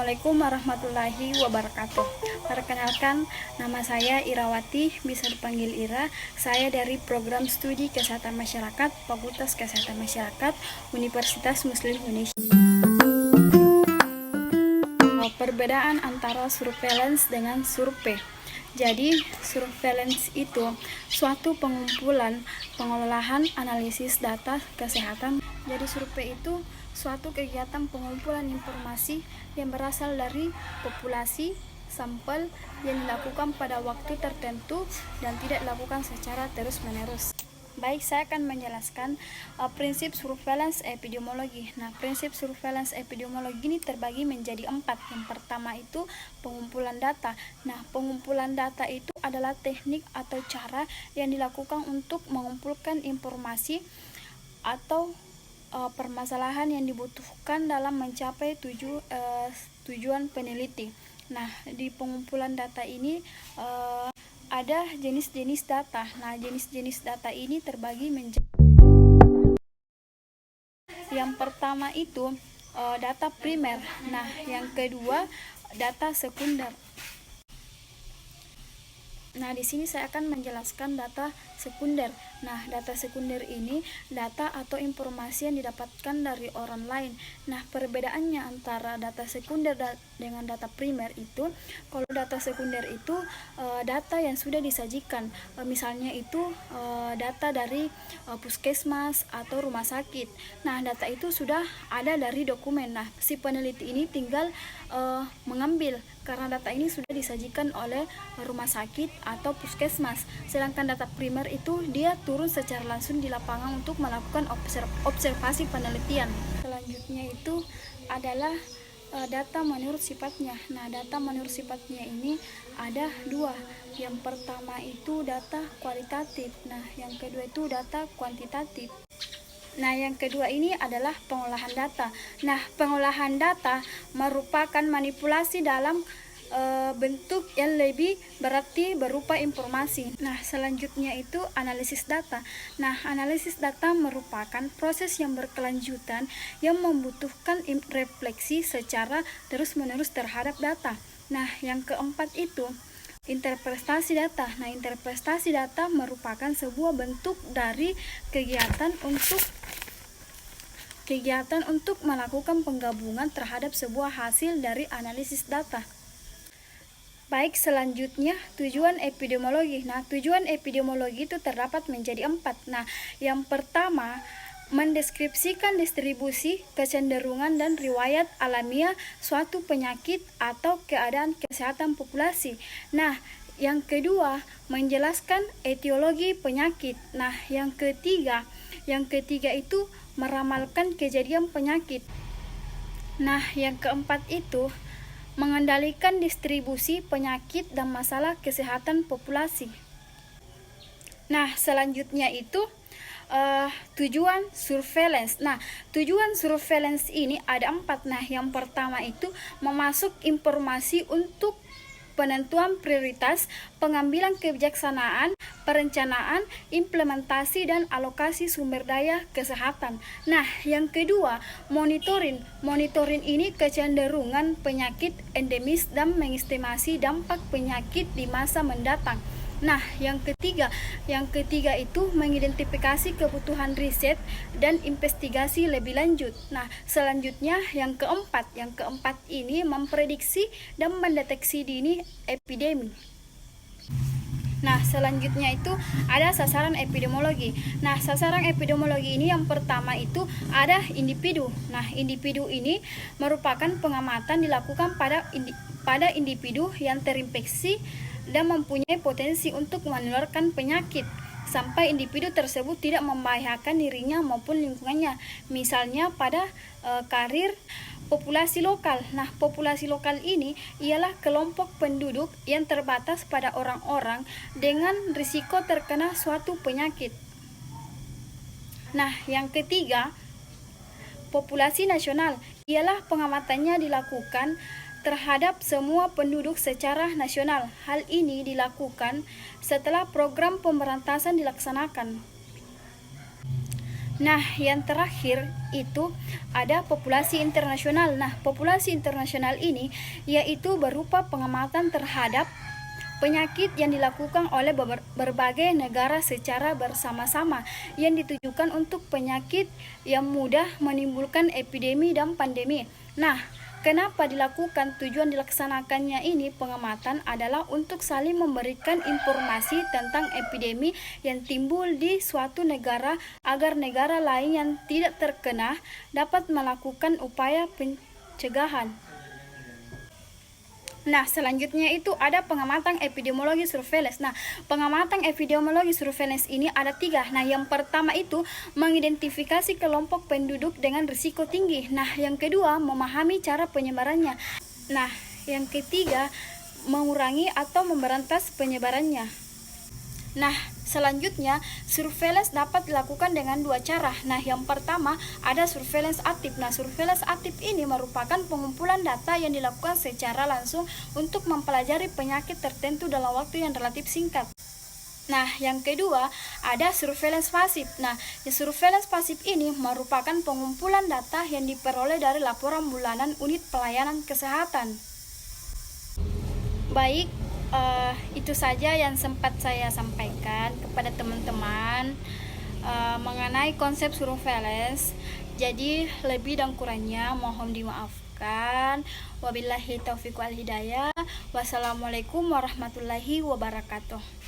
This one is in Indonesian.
Assalamualaikum warahmatullahi wabarakatuh. Perkenalkan, nama saya Irawati, bisa dipanggil Ira. Saya dari Program Studi Kesehatan Masyarakat, Fakultas Kesehatan Masyarakat, Universitas Muslim Indonesia. Perbedaan antara surveillance dengan survei. Jadi, surveillance itu suatu pengumpulan, pengolahan, analisis data kesehatan. Jadi, survei itu suatu kegiatan pengumpulan informasi yang berasal dari populasi sampel yang dilakukan pada waktu tertentu dan tidak dilakukan secara terus-menerus. Baik, saya akan menjelaskan prinsip surveillance epidemiologi. Nah, prinsip surveillance epidemiologi ini terbagi menjadi 4. Yang pertama itu pengumpulan data. Nah, pengumpulan data itu adalah teknik atau cara yang dilakukan untuk mengumpulkan informasi atau permasalahan yang dibutuhkan dalam mencapai tujuan peneliti. Nah, di pengumpulan data ini ada jenis-jenis data. Nah, jenis-jenis data ini terbagi menjadi yang pertama itu data primer. Nah, yang kedua data sekunder. Nah, di sini saya akan menjelaskan data sekunder. Nah, data sekunder ini data atau informasi yang didapatkan dari orang lain. Nah, perbedaannya antara data sekunder dengan data primer itu, kalau data sekunder itu data yang sudah disajikan. Misalnya itu data dari puskesmas atau rumah sakit. Nah, data itu sudah ada dari dokumen. Nah, si peneliti ini tinggal mengambil karena data ini sudah disajikan oleh rumah sakit atau puskesmas. Sedangkan data primer itu dia turun secara langsung di lapangan untuk melakukan observasi penelitian. Selanjutnya itu adalah data menurut sifatnya. Nah, data menurut sifatnya ini ada 2. Yang pertama itu data kualitatif. Nah, yang kedua itu data kuantitatif. Nah, yang kedua ini adalah pengolahan data. Nah, pengolahan data merupakan manipulasi dalam bentuk yang lebih berarti berupa informasi. Nah, selanjutnya itu analisis data. Nah, analisis data merupakan proses yang berkelanjutan yang membutuhkan refleksi secara terus-menerus terhadap data. Nah, yang keempat itu interpretasi data. Nah, interpretasi data merupakan sebuah bentuk dari kegiatan untuk melakukan penggabungan terhadap sebuah hasil dari analisis data. Baik, selanjutnya tujuan epidemiologi. Nah, tujuan epidemiologi itu terdapat menjadi 4. Nah, yang pertama mendeskripsikan distribusi, kecenderungan, dan riwayat alamiah suatu penyakit atau keadaan kesehatan populasi. Nah, yang kedua menjelaskan etiologi penyakit. Nah, yang ketiga itu meramalkan kejadian penyakit. Nah, yang keempat itu mengendalikan distribusi penyakit dan masalah kesehatan populasi. Nah, selanjutnya itu tujuan surveillance. Nah, tujuan surveillance ini ada 4. Nah, yang pertama itu memasuk informasi untuk penentuan prioritas, pengambilan kebijaksanaan, perencanaan, implementasi, dan alokasi sumber daya kesehatan. Nah, yang kedua, monitoring. Monitoring ini kecenderungan penyakit endemis dan mengestimasi dampak penyakit di masa mendatang. Nah, yang ketiga itu mengidentifikasi kebutuhan riset dan investigasi lebih lanjut. Nah, selanjutnya yang keempat ini memprediksi dan mendeteksi dini epidemi. Nah, selanjutnya itu ada sasaran epidemiologi. Nah, sasaran epidemiologi ini yang pertama itu ada individu. Nah, individu ini merupakan pengamatan dilakukan pada individu yang terinfeksi dan mempunyai potensi untuk menularkan penyakit sampai individu tersebut tidak membahayakan dirinya maupun lingkungannya. Misalnya pada karir populasi lokal. Nah, populasi lokal ini ialah kelompok penduduk yang terbatas pada orang-orang dengan risiko terkena suatu penyakit. Nah, yang ketiga, populasi nasional ialah pengamatannya dilakukan terhadap semua penduduk secara nasional. Hal ini dilakukan setelah program pemberantasan dilaksanakan. Nah, yang terakhir itu ada populasi internasional. Nah, populasi internasional ini yaitu berupa pengamatan terhadap penyakit yang dilakukan oleh berbagai negara secara bersama-sama yang ditujukan untuk penyakit yang mudah menimbulkan epidemi dan pandemi. Nah, kenapa dilakukan? Tujuan dilaksanakannya ini pengamatan adalah untuk saling memberikan informasi tentang epidemi yang timbul di suatu negara agar negara lain yang tidak terkena dapat melakukan upaya pencegahan. Nah, selanjutnya itu ada pengamatan epidemiologi surveillance. Nah, pengamatan epidemiologi surveillance ini ada 3. Nah, yang pertama itu mengidentifikasi kelompok penduduk dengan risiko tinggi. Nah, yang kedua memahami cara penyebarannya. Nah, yang ketiga mengurangi atau memberantas penyebarannya. Nah, selanjutnya surveillance dapat dilakukan dengan 2 cara. Nah, yang pertama ada surveillance aktif. Nah, surveillance aktif ini merupakan pengumpulan data yang dilakukan secara langsung untuk mempelajari penyakit tertentu dalam waktu yang relatif singkat. Nah, yang kedua ada surveillance pasif. Nah, surveillance pasif ini merupakan pengumpulan data yang diperoleh dari laporan bulanan unit pelayanan kesehatan. Baik, itu saja yang sempat saya sampaikan kepada teman-teman mengenai konsep surveillance. Jadi lebih dan kurangnya mohon dimaafkan. Wabillahi taufiq wal hidayah. Wassalamualaikum warahmatullahi wabarakatuh.